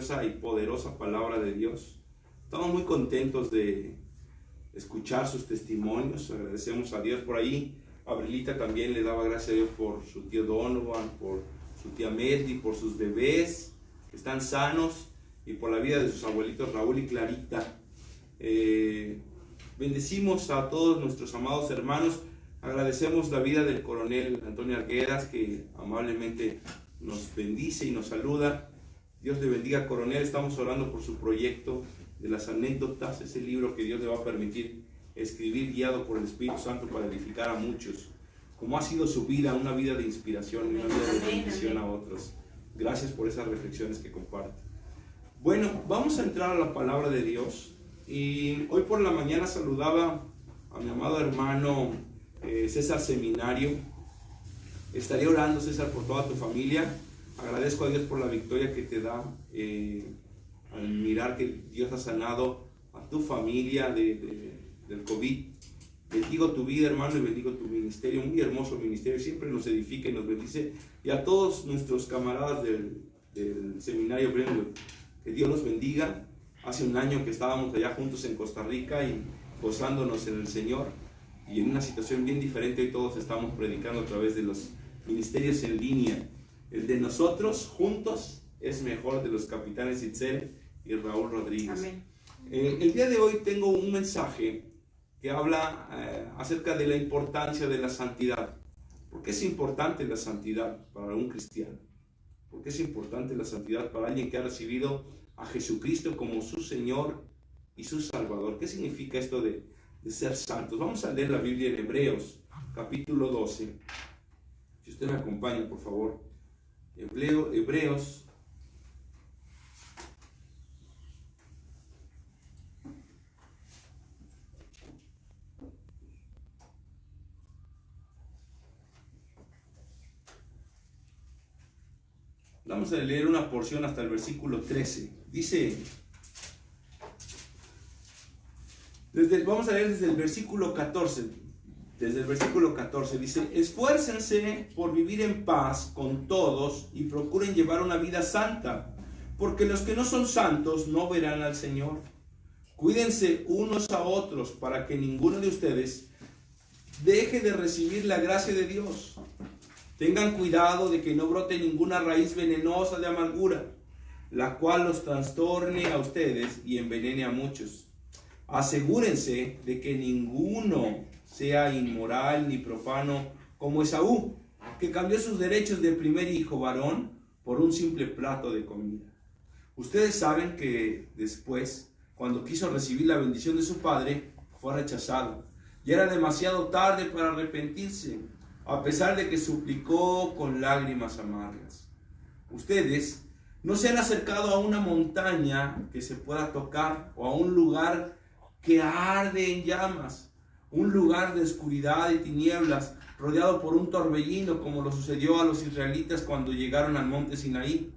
preciosa y poderosa palabra de Dios. Estamos muy contentos de escuchar sus testimonios. Agradecemos a Dios por ahí. Abrilita también le daba gracias a Dios por su tío Donovan, por su tía Meldy, por sus bebés que están sanos y por la vida de sus abuelitos Raúl y Clarita. Bendecimos a todos nuestros amados hermanos. Agradecemos la vida del coronel Antonio Arguedas, que amablemente nos bendice y nos saluda. Dios le bendiga, coronel. Estamos orando por su proyecto de las anécdotas, ese libro que Dios le va a permitir escribir, guiado por el Espíritu Santo para edificar a muchos. Como ha sido su vida, una vida de inspiración y una vida de bendición a otros. Gracias por esas reflexiones que comparte. Bueno, vamos a entrar a la palabra de Dios. Y hoy por la mañana saludaba a mi amado hermano César Seminario. Estaré orando, César, por toda tu familia. Agradezco a Dios por la victoria que te da al mirar que Dios ha sanado a tu familia del COVID. Bendigo tu vida, hermano, y bendigo tu ministerio, muy hermoso ministerio, siempre nos edifica y nos bendice. Y a todos nuestros camaradas del seminario Brentwood, que Dios los bendiga. Hace un año que estábamos allá juntos en Costa Rica y gozándonos en el Señor, y en una situación bien diferente, y todos estamos predicando a través de los ministerios en línea. El de nosotros juntos es mejor, de los capitanes Itzel y Raúl Rodríguez. Amén. El día de hoy tengo un mensaje que habla acerca de la importancia de la santidad. ¿Por qué es importante la santidad para un cristiano? ¿Por qué es importante la santidad para alguien que ha recibido a Jesucristo como su Señor y su Salvador? ¿Qué significa esto de ser santos? Vamos a leer la Biblia en Hebreos, capítulo 12. Si usted me acompaña, por favor. Hebreos. Vamos a leer una porción hasta el versículo 13. Dice, vamos a leer desde el versículo 14. Desde el versículo 14 dice: esfuércense por vivir en paz con todos y procuren llevar una vida santa, porque los que no son santos no verán al Señor. Cuídense unos a otros para que ninguno de ustedes deje de recibir la gracia de Dios. Tengan cuidado de que no brote ninguna raíz venenosa de amargura, la cual los trastorne a ustedes y envenene a muchos. Asegúrense de que ninguno sea inmoral ni profano como Esaú, que cambió sus derechos de primer hijo varón por un simple plato de comida. Ustedes saben que después, cuando quiso recibir la bendición de su padre, fue rechazado. Y era demasiado tarde para arrepentirse, a pesar de que suplicó con lágrimas amargas. Ustedes no se han acercado a una montaña que se pueda tocar, o a un lugar que arde en llamas, un lugar de oscuridad y tinieblas, rodeado por un torbellino, como lo sucedió a los israelitas cuando llegaron al monte Sinaí.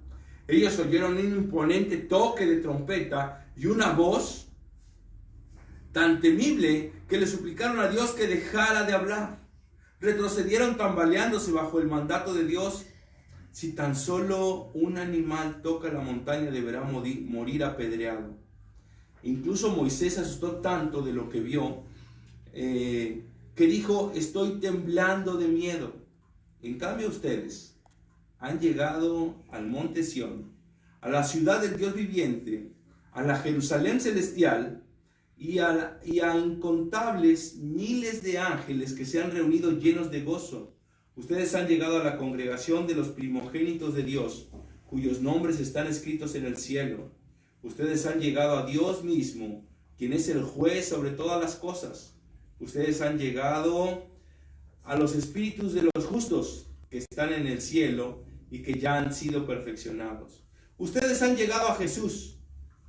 Ellos oyeron un imponente toque de trompeta y una voz tan temible que le suplicaron a Dios que dejara de hablar. Retrocedieron tambaleándose bajo el mandato de Dios. Si tan solo un animal toca la montaña, deberá morir apedreado. Incluso Moisés se asustó tanto de lo que vio, que dijo: estoy temblando de miedo. En cambio, ustedes han llegado al monte Sión, a la ciudad del Dios viviente, a la Jerusalén celestial, y a incontables miles de ángeles que se han reunido llenos de gozo. Ustedes han llegado a la congregación de los primogénitos de Dios, cuyos nombres están escritos en el cielo. Ustedes han llegado a Dios mismo, quien es el juez sobre todas las cosas. Ustedes han llegado a los espíritus de los justos que están en el cielo y que ya han sido perfeccionados. Ustedes han llegado a Jesús,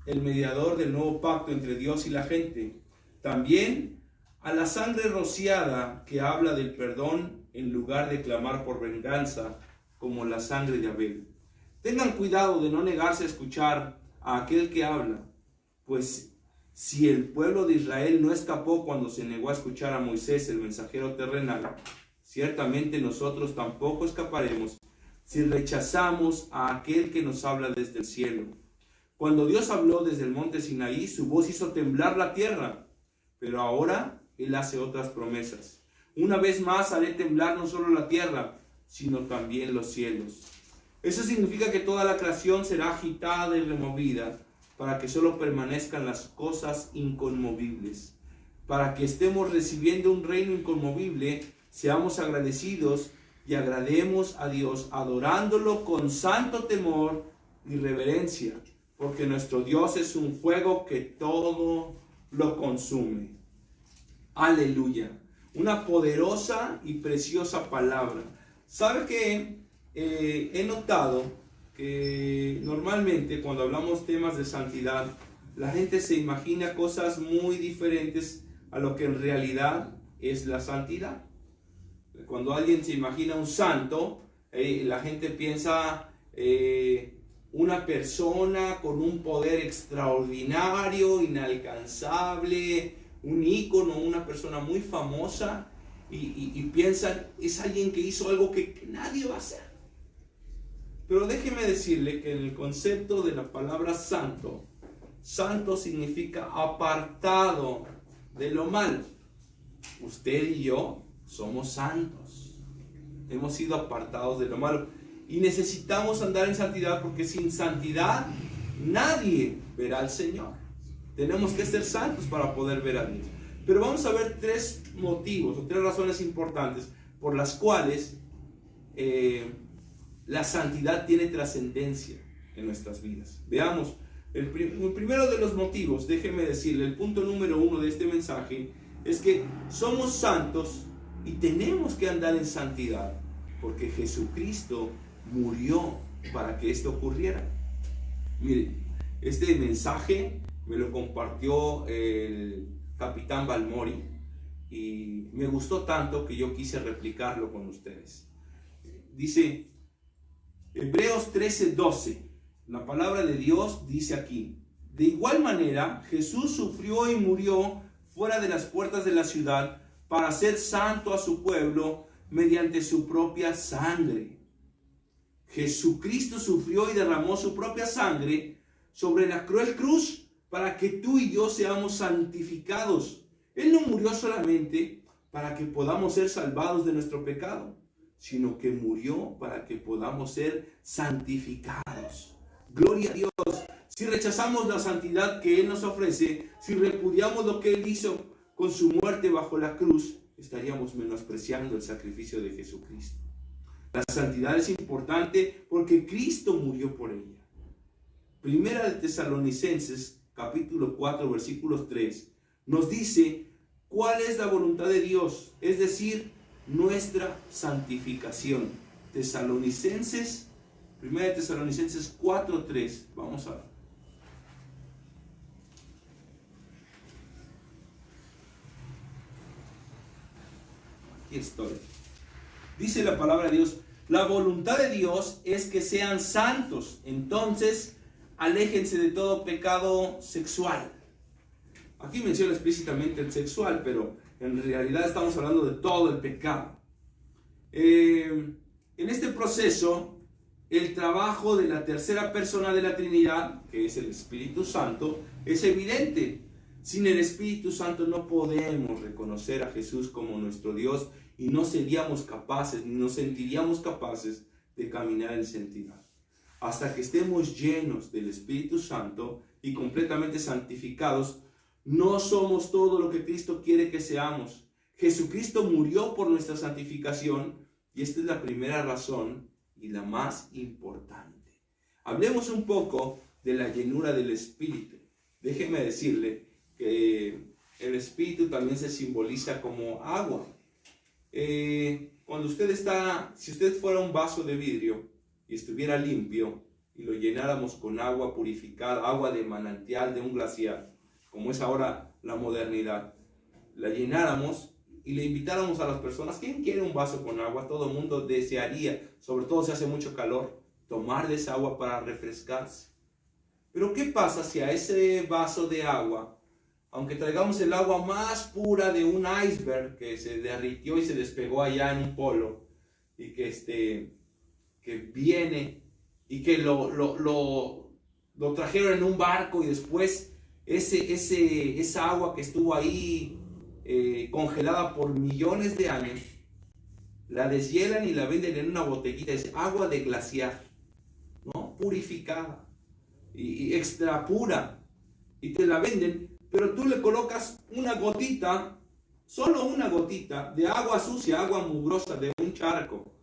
el mediador del nuevo pacto entre Dios y la gente. También a la sangre rociada que habla del perdón en lugar de clamar por venganza, como la sangre de Abel. Tengan cuidado de no negarse a escuchar a aquel que habla, pues si el pueblo de Israel no escapó cuando se negó a escuchar a Moisés, el mensajero terrenal, ciertamente nosotros tampoco escaparemos si rechazamos a aquel que nos habla desde el cielo. Cuando Dios habló desde el monte Sinaí, su voz hizo temblar la tierra, pero ahora Él hace otras promesas. Una vez más haré temblar no solo la tierra, sino también los cielos. Eso significa que toda la creación será agitada y removida para que solo permanezcan las cosas inconmovibles. Para que estemos recibiendo un reino inconmovible, seamos agradecidos y agrademos a Dios adorándolo con santo temor y reverencia, porque nuestro Dios es un fuego que todo lo consume. Aleluya. Una poderosa y preciosa palabra. ¿Sabe qué? He notado que normalmente cuando hablamos temas de santidad, la gente se imagina cosas muy diferentes a lo que en realidad es la santidad. Cuando alguien se imagina un santo, la gente piensa una persona con un poder extraordinario, inalcanzable, un ícono, una persona muy famosa, y piensan, es alguien que hizo algo que nadie va a hacer. Pero déjeme decirle que en el concepto de la palabra santo, santo significa apartado de lo malo. Usted y yo somos santos. Hemos sido apartados de lo malo. Y necesitamos andar en santidad, porque sin santidad nadie verá al Señor. Tenemos que ser santos para poder ver a Dios. Pero vamos a ver tres motivos o tres razones importantes por las cuales la santidad tiene trascendencia en nuestras vidas. Veamos, el primero de los motivos, déjeme decirle, el punto número 1 de este mensaje es que somos santos y tenemos que andar en santidad, porque Jesucristo murió para que esto ocurriera. Mire, este mensaje me lo compartió el capitán Balmori y me gustó tanto que yo quise replicarlo con ustedes. Dice Hebreos 13:12, la palabra de Dios dice aquí: de igual manera Jesús sufrió y murió fuera de las puertas de la ciudad para hacer santo a su pueblo mediante su propia sangre. Jesucristo sufrió y derramó su propia sangre sobre la cruel cruz para que tú y yo seamos santificados. Él no murió solamente para que podamos ser salvados de nuestro pecado, sino que murió para que podamos ser santificados. Gloria a Dios. Si rechazamos la santidad que Él nos ofrece, si repudiamos lo que Él hizo con su muerte bajo la cruz, estaríamos menospreciando el sacrificio de Jesucristo. La santidad es importante porque Cristo murió por ella. Primera de Tesalonicenses, capítulo 4, versículos 3, nos dice cuál es la voluntad de Dios, es decir, nuestra santificación. Primera de Tesalonicenses 4, 3. Vamos a ver. Aquí estoy. Dice la palabra de Dios: la voluntad de Dios es que sean santos, entonces aléjense de todo pecado sexual. Aquí menciona explícitamente el sexual, pero en realidad estamos hablando de todo el pecado. En este proceso, el trabajo de la tercera persona de la Trinidad, que es el Espíritu Santo, es evidente. Sin el Espíritu Santo no podemos reconocer a Jesús como nuestro Dios y no seríamos capaces, ni nos sentiríamos capaces de caminar en santidad. Hasta que estemos llenos del Espíritu Santo y completamente santificados, no somos todo lo que Cristo quiere que seamos. Jesucristo murió por nuestra santificación y esta es la primera razón y la más importante. Hablemos un poco de la llenura del Espíritu. Déjeme decirle que el Espíritu también se simboliza como agua. Cuando si usted fuera un vaso de vidrio y estuviera limpio y lo llenáramos con agua purificada, agua de manantial, de un glaciar, como es ahora la modernidad, la llenáramos y le invitáramos a las personas: ¿quién quiere un vaso con agua? Todo el mundo desearía, sobre todo si hace mucho calor, tomar de esa agua para refrescarse. Pero ¿qué pasa si a ese vaso de agua, aunque traigamos el agua más pura de un iceberg que se derritió y se despegó allá en un polo, y que viene y que lo lo trajeron en un barco y después esa agua que estuvo ahí congelada por millones de años, la deshielan y la venden en una botellita, es agua de glaciar, ¿no? Purificada y extra pura, y te la venden, pero tú le colocas una gotita, solo una gotita de agua sucia, agua mugrosa de un charco.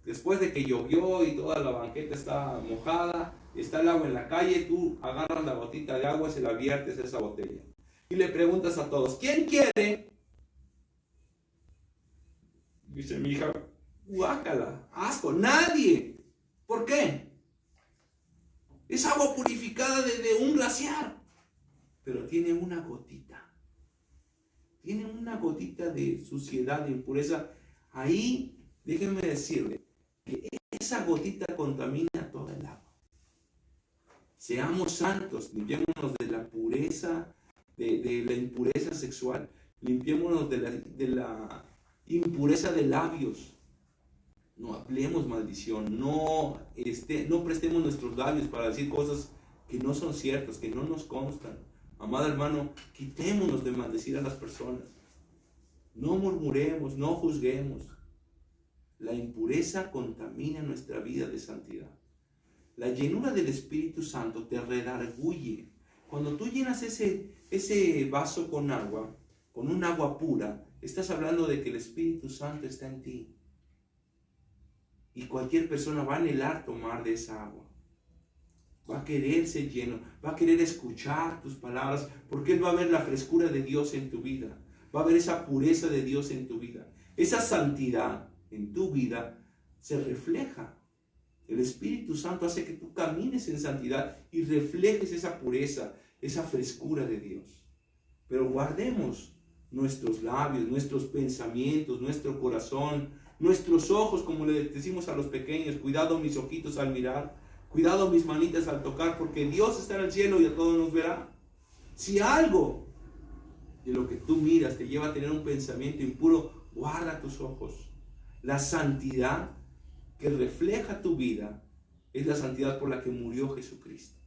Después de que llovió y toda la banqueta está mojada, está el agua en la calle, tú agarras la gotita de agua y se la viertes a esa botella. Y le preguntas a todos, ¿quién quiere? Dice mi hija, guácala, asco, nadie. ¿Por qué? Es agua purificada de un glaciar, pero tiene una gotita. Tiene una gotita de suciedad, de impureza. Ahí, déjenme decirle, que esa gotita contamina toda el agua. Seamos santos, limpiémonos de la pureza, de la impureza sexual, limpiémonos de la impureza de labios. No hablemos maldición, no prestemos nuestros labios para decir cosas que no son ciertas, que no nos constan. Amado hermano, quitémonos de maldecir a las personas. No murmuremos, no juzguemos. La impureza contamina nuestra vida de santidad. La llenura del Espíritu Santo te redarguye. Cuando tú llenas ese vaso con agua, con un agua pura, estás hablando de que el Espíritu Santo está en ti. Y cualquier persona va a anhelar tomar de esa agua. Va a querer ser lleno, va a querer escuchar tus palabras, porque Él va a ver la frescura de Dios en tu vida. Va a ver esa pureza de Dios en tu vida. Esa santidad en tu vida se refleja. El Espíritu Santo hace que tú camines en santidad y reflejes esa pureza, esa frescura de Dios. Pero guardemos nuestros labios, nuestros pensamientos, nuestro corazón, nuestros ojos, como le decimos a los pequeños, cuidado mis ojitos al mirar, cuidado mis manitas al tocar, porque Dios está en el cielo y a todos nos verá. Si algo de lo que tú miras te lleva a tener un pensamiento impuro, guarda tus ojos. La santidad que refleja tu vida es la santidad por la que murió Jesucristo.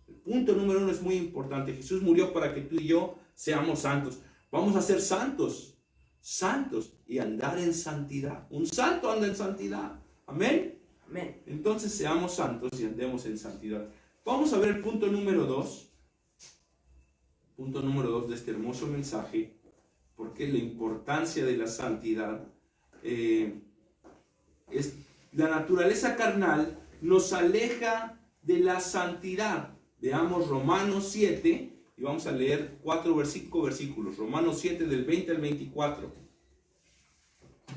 El punto número 1 es muy importante. Jesús murió para que tú y yo seamos santos. Vamos a ser santos, santos y andar en santidad. Un santo anda en santidad. Amén. Amén. Entonces seamos santos y andemos en santidad. Vamos a ver el punto número 2. Punto número 2 de este hermoso mensaje. Porque la importancia de la santidad es la naturaleza carnal nos aleja de la santidad. Veamos Romanos 7 y vamos a leer 5 versículos. Romanos 7 del 20 al 24.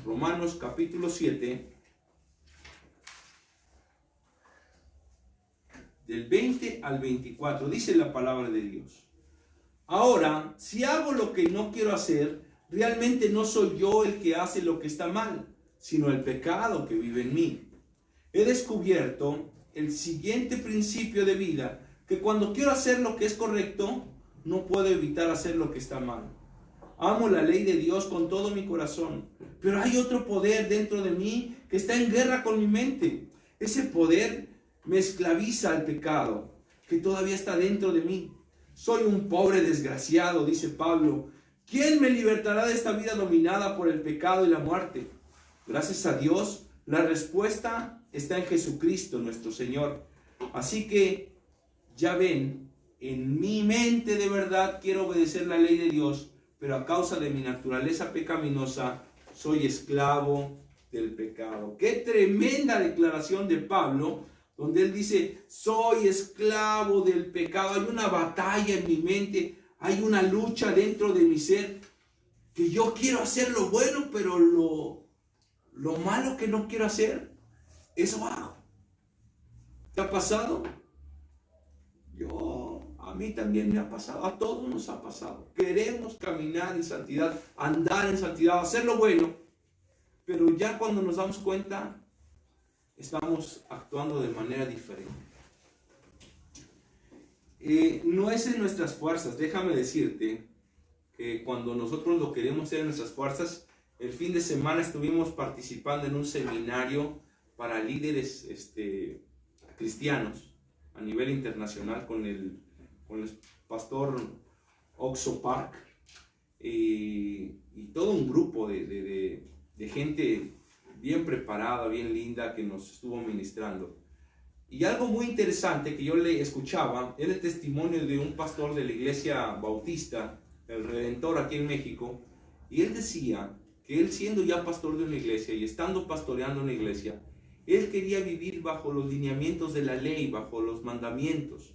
Romanos capítulo 7 del 20 al 24. Dice la palabra de Dios. Ahora, si hago lo que no quiero hacer, realmente no soy yo el que hace lo que está mal, sino el pecado que vive en mí. He descubierto el siguiente principio de vida, que cuando quiero hacer lo que es correcto, no puedo evitar hacer lo que está mal. Amo la ley de Dios con todo mi corazón, pero hay otro poder dentro de mí que está en guerra con mi mente. Ese poder me esclaviza al pecado, que todavía está dentro de mí. Soy un pobre desgraciado, dice Pablo. ¿Quién me libertará de esta vida dominada por el pecado y la muerte? Gracias a Dios, la respuesta está en Jesucristo, nuestro Señor. Así que, ya ven, en mi mente de verdad quiero obedecer la ley de Dios, pero a causa de mi naturaleza pecaminosa, soy esclavo del pecado. Qué tremenda declaración de Pablo, donde él dice, soy esclavo del pecado. Hay una batalla en mi mente, hay una lucha dentro de mi ser, que yo quiero hacer lo bueno, pero lo malo que no quiero hacer, eso hago. ¿Te ha pasado? A mí también me ha pasado, a todos nos ha pasado. Queremos caminar en santidad, andar en santidad, hacer lo bueno, pero ya cuando nos damos cuenta, estamos actuando de manera diferente. No es en nuestras fuerzas. Déjame decirte que cuando nosotros lo queremos hacer en nuestras fuerzas, el fin de semana estuvimos participando en un seminario para líderes cristianos a nivel internacional con el pastor Oxo Park y todo un grupo de gente bien preparada, bien linda que nos estuvo ministrando. Y algo muy interesante que yo le escuchaba era el testimonio de un pastor de la iglesia bautista, el Redentor aquí en México, y él decía que él, siendo ya pastor de una iglesia y estando pastoreando una iglesia, él quería vivir bajo los lineamientos de la ley, bajo los mandamientos,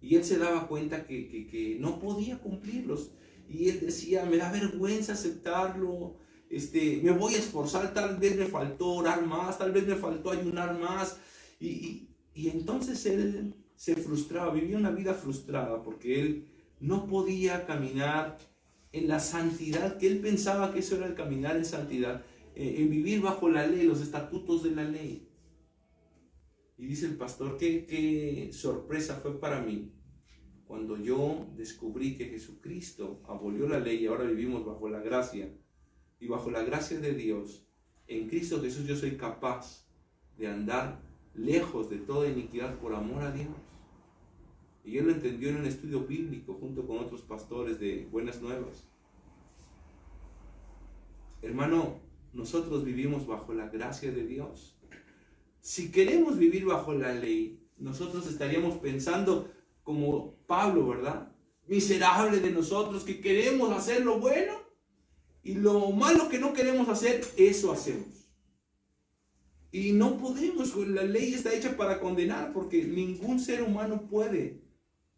y él se daba cuenta que no podía cumplirlos, y él decía, me da vergüenza aceptarlo, me voy a esforzar, tal vez me faltó orar más, tal vez me faltó ayunar más, y entonces él se frustraba, vivía una vida frustrada porque él no podía caminar en la santidad, que él pensaba que eso era el caminar en santidad, en vivir bajo la ley, los estatutos de la ley. Y dice el pastor, qué sorpresa fue para mí cuando yo descubrí que Jesucristo abolió la ley y ahora vivimos bajo la gracia. Y bajo la gracia de Dios, en Cristo Jesús yo soy capaz de andar lejos de toda iniquidad por amor a Dios. Y él lo entendió en un estudio bíblico junto con otros pastores de Buenas Nuevas. Hermano, nosotros vivimos bajo la gracia de Dios. Si queremos vivir bajo la ley, nosotros estaríamos pensando como Pablo, ¿verdad? Miserable de nosotros que queremos hacer lo bueno y lo malo que no queremos hacer, eso hacemos. Y no podemos, la ley está hecha para condenar, porque ningún ser humano puede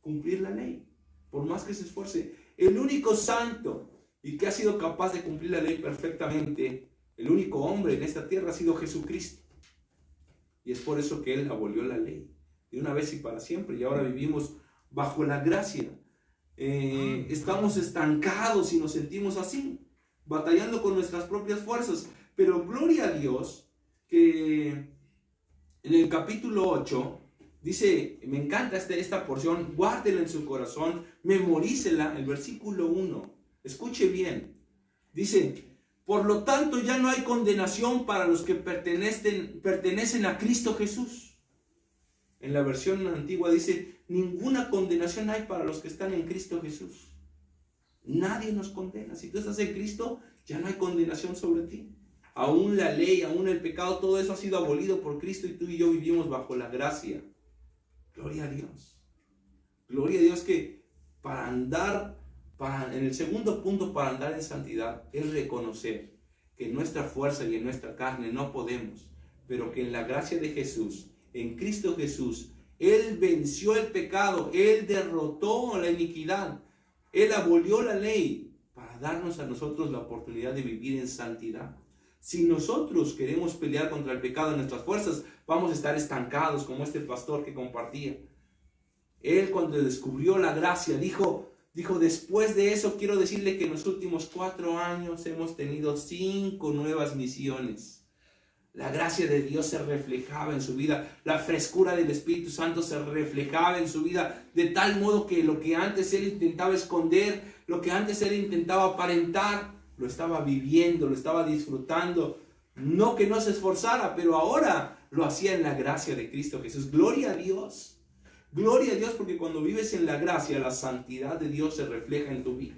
cumplir la ley, por más que se esfuerce. El único santo y que ha sido capaz de cumplir la ley perfectamente, el único hombre en esta tierra ha sido Jesucristo. Y es por eso que Él abolió la ley de una vez y para siempre, y ahora vivimos bajo la gracia. Estamos estancados y nos sentimos así, batallando con nuestras propias fuerzas, pero gloria a Dios que en el capítulo 8 dice, me encanta esta porción, guárdela en su corazón, memorícela, el versículo 1, escuche bien, dice, por lo tanto ya no hay condenación para los que pertenecen a Cristo Jesús. En la versión antigua dice, ninguna condenación hay para los que están en Cristo Jesús. Nadie nos condena. Si tú estás en Cristo, ya no hay condenación sobre ti. Aún la ley, aún el pecado, todo eso ha sido abolido por Cristo y tú y yo vivimos bajo la gracia. Gloria a Dios. Gloria a Dios que en el segundo punto, para andar en santidad, es reconocer que en nuestra fuerza y en nuestra carne no podemos, pero que en la gracia de Jesús, en Cristo Jesús, Él venció el pecado, Él derrotó la iniquidad, Él abolió la ley para darnos a nosotros la oportunidad de vivir en santidad. Si nosotros queremos pelear contra el pecado en nuestras fuerzas, vamos a estar estancados como este pastor que compartía. Él, cuando descubrió la gracia, dijo, después de eso quiero decirle que en los últimos 4 años hemos tenido 5 nuevas misiones. La gracia de Dios se reflejaba en su vida, la frescura del Espíritu Santo se reflejaba en su vida, de tal modo que lo que antes él intentaba esconder, lo que antes él intentaba aparentar, lo estaba viviendo, lo estaba disfrutando. No que no se esforzara, pero ahora lo hacía en la gracia de Cristo Jesús. Gloria a Dios. Gloria a Dios, porque cuando vives en la gracia, la santidad de Dios se refleja en tu vida.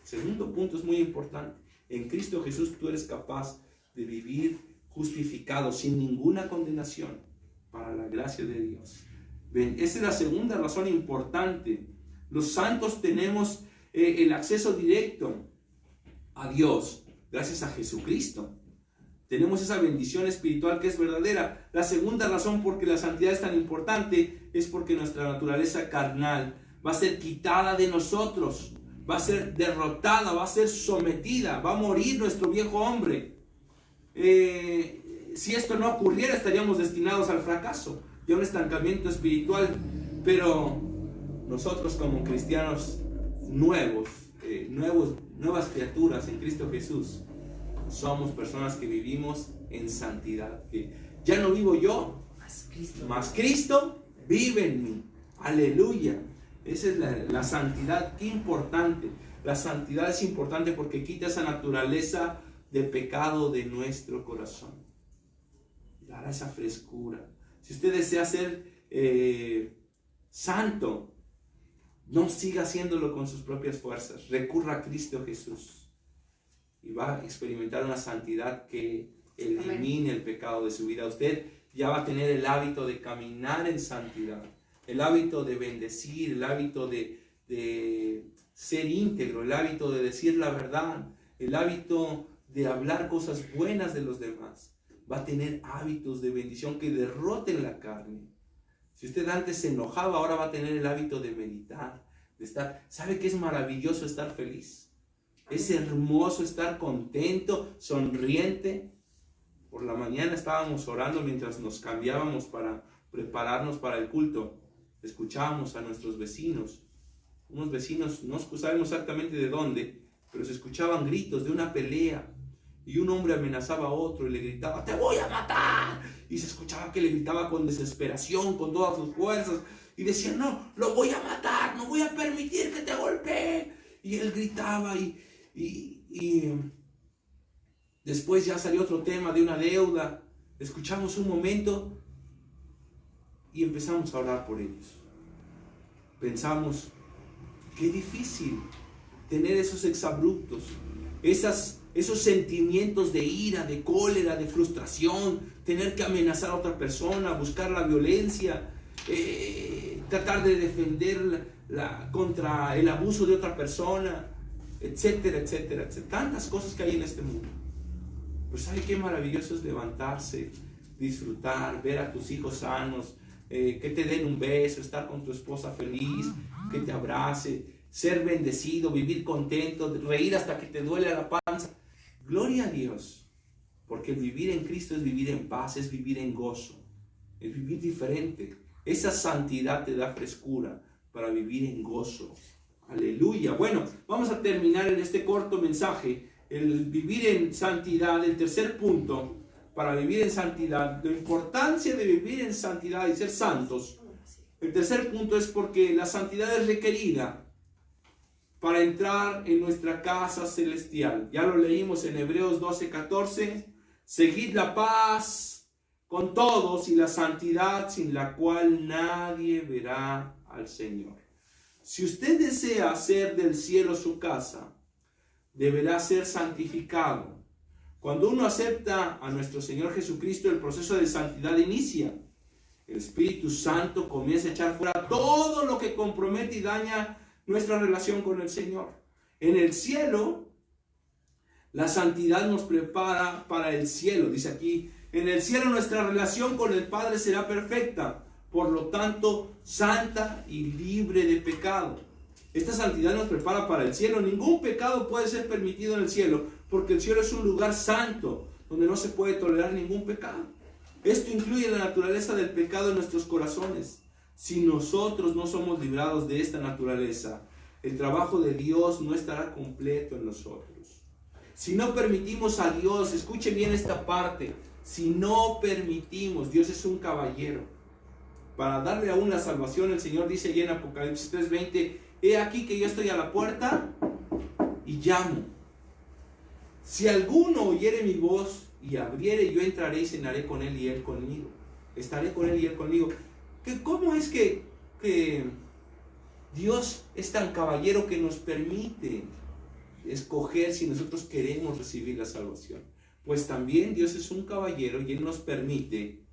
Segundo punto es muy importante. En Cristo Jesús tú eres capaz de vivir justificado, sin ninguna condenación, para la gracia de Dios. Ven, esa es la segunda razón importante. Los santos tenemos el acceso directo a Dios gracias a Jesucristo. Tenemos esa bendición espiritual que es verdadera. La segunda razón por que la santidad es tan importante es porque nuestra naturaleza carnal va a ser quitada de nosotros, va a ser derrotada, va a ser sometida, va a morir nuestro viejo hombre. Si esto no ocurriera, estaríamos destinados al fracaso y a un estancamiento espiritual. Pero nosotros, como cristianos nuevas criaturas en Cristo Jesús, somos personas que vivimos en santidad. Que ya no vivo yo, más Cristo vive en mí. Aleluya. Esa es la santidad. Qué importante. La santidad es importante porque quita esa naturaleza de pecado de nuestro corazón. Dará esa frescura. Si usted desea ser santo, no siga haciéndolo con sus propias fuerzas. Recurra a Cristo Jesús y va a experimentar una santidad que elimine el pecado de su vida. Usted ya va a tener el hábito de caminar en santidad, el hábito de bendecir, el hábito de ser íntegro, el hábito de decir la verdad, el hábito de hablar cosas buenas de los demás. Va a tener hábitos de bendición que derroten la carne. Si usted antes se enojaba, ahora va a tener el hábito de meditar, de estar. ¿Sabe qué es maravilloso estar feliz? Es hermoso estar contento, sonriente. Por la mañana estábamos orando mientras nos cambiábamos para prepararnos para el culto. Escuchábamos a nuestros vecinos. Unos vecinos, no sabemos exactamente de dónde, pero se escuchaban gritos de una pelea. Y un hombre amenazaba a otro y le gritaba, ¡te voy a matar! Y se escuchaba que le gritaba con desesperación, con todas sus fuerzas. Y decía, no, lo voy a matar, no voy a permitir que te golpee. Y él gritaba y después ya salió otro tema de una deuda. Escuchamos un momento y empezamos a orar por ellos. Pensamos, qué difícil tener esos exabruptos, esos sentimientos de ira, de cólera, de frustración, tener que amenazar a otra persona, buscar la violencia, tratar de defender contra el abuso de otra persona, etcétera, etcétera, etcétera. Tantas cosas que hay en este mundo. Pero ¿sabe qué maravilloso es levantarse, disfrutar, ver a tus hijos sanos, que te den un beso, estar con tu esposa feliz, que te abrace, ser bendecido, vivir contento, reír hasta que te duele la panza? Gloria a Dios, porque el vivir en Cristo es vivir en paz, es vivir en gozo, es vivir diferente. Esa santidad te da frescura para vivir en gozo. Aleluya. Bueno, vamos a terminar en este corto mensaje, el vivir en santidad, el tercer punto para vivir en santidad, la importancia de vivir en santidad y ser santos. El tercer punto es porque la santidad es requerida para entrar en nuestra casa celestial. Ya lo leímos en Hebreos 12:14. Seguid la paz con todos y la santidad sin la cual nadie verá al Señor. Si usted desea hacer del cielo su casa, deberá ser santificado. Cuando uno acepta a nuestro Señor Jesucristo, el proceso de santidad inicia. El Espíritu Santo comienza a echar fuera todo lo que compromete y daña nuestra relación con el Señor. En el cielo, la santidad nos prepara para el cielo. Dice aquí, en el cielo nuestra relación con el Padre será perfecta, por lo tanto, santa y libre de pecado. Esta santidad nos prepara para el cielo. Ningún pecado puede ser permitido en el cielo, porque el cielo es un lugar santo, donde no se puede tolerar ningún pecado. Esto incluye la naturaleza del pecado en nuestros corazones. Si nosotros no somos librados de esta naturaleza, el trabajo de Dios no estará completo en nosotros. Si no permitimos a Dios, escuche bien esta parte, si no permitimos, Dios es un caballero, para darle aún la salvación. El Señor dice allí en Apocalipsis 3:20, he aquí que yo estoy a la puerta y llamo. Si alguno oyere mi voz y abriere, yo entraré y cenaré con él y él conmigo. Estaré con él y él conmigo. ¿Cómo es que Dios es tan caballero que nos permite escoger si nosotros queremos recibir la salvación? Pues también Dios es un caballero y Él nos permite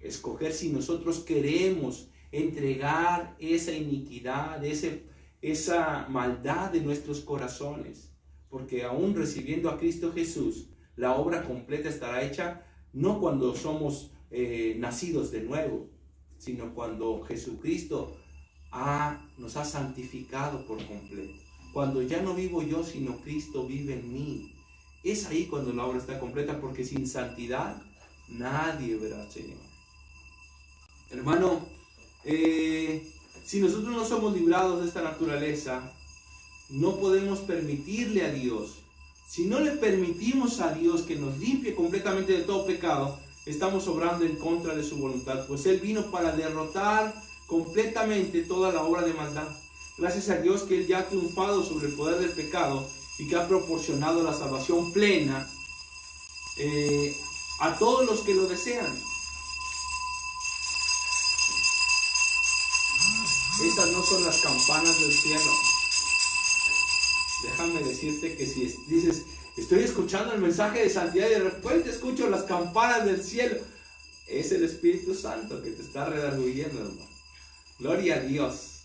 escoger si nosotros queremos entregar esa iniquidad, esa maldad de nuestros corazones. Porque aún recibiendo a Cristo Jesús, la obra completa estará hecha no cuando somos nacidos de nuevo, sino cuando Jesucristo nos ha santificado por completo. Cuando ya no vivo yo, sino Cristo vive en mí. Es ahí cuando la obra está completa, porque sin santidad nadie verá al Señor. Hermano, si nosotros no somos librados de esta naturaleza, no podemos permitirle a Dios. Si no le permitimos a Dios que nos limpie completamente de todo pecado, estamos obrando en contra de su voluntad, pues Él vino para derrotar completamente toda la obra de maldad. Gracias a Dios que Él ya ha triunfado sobre el poder del pecado y que ha proporcionado la salvación plena a todos los que lo desean. Esas no son las campanas del cielo. Déjame decirte que si dices, estoy escuchando el mensaje de santidad y de repente escucho las campanas del cielo, es el Espíritu Santo que te está redarguyendo, hermano. Gloria a Dios.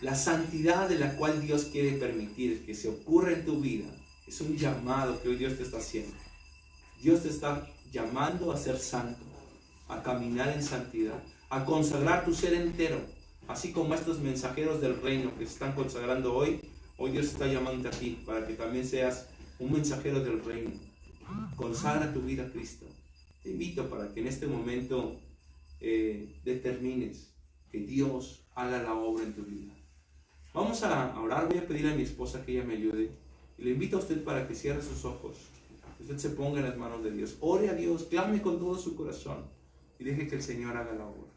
La santidad de la cual Dios quiere permitir que se ocurra en tu vida es un llamado que hoy Dios te está haciendo. Dios te está llamando a ser santo, a caminar en santidad, a consagrar tu ser entero, así como estos mensajeros del reino que se están consagrando hoy. Hoy Dios está llamando a ti para que también seas un mensajero del reino. Consagra tu vida a Cristo. Te invito para que en este momento determines que Dios haga la obra en tu vida. Vamos a orar. Voy a pedir a mi esposa que ella me ayude. Y le invito a usted para que cierre sus ojos. Que usted se ponga en las manos de Dios. Ore a Dios, clame con todo su corazón y deje que el Señor haga la obra.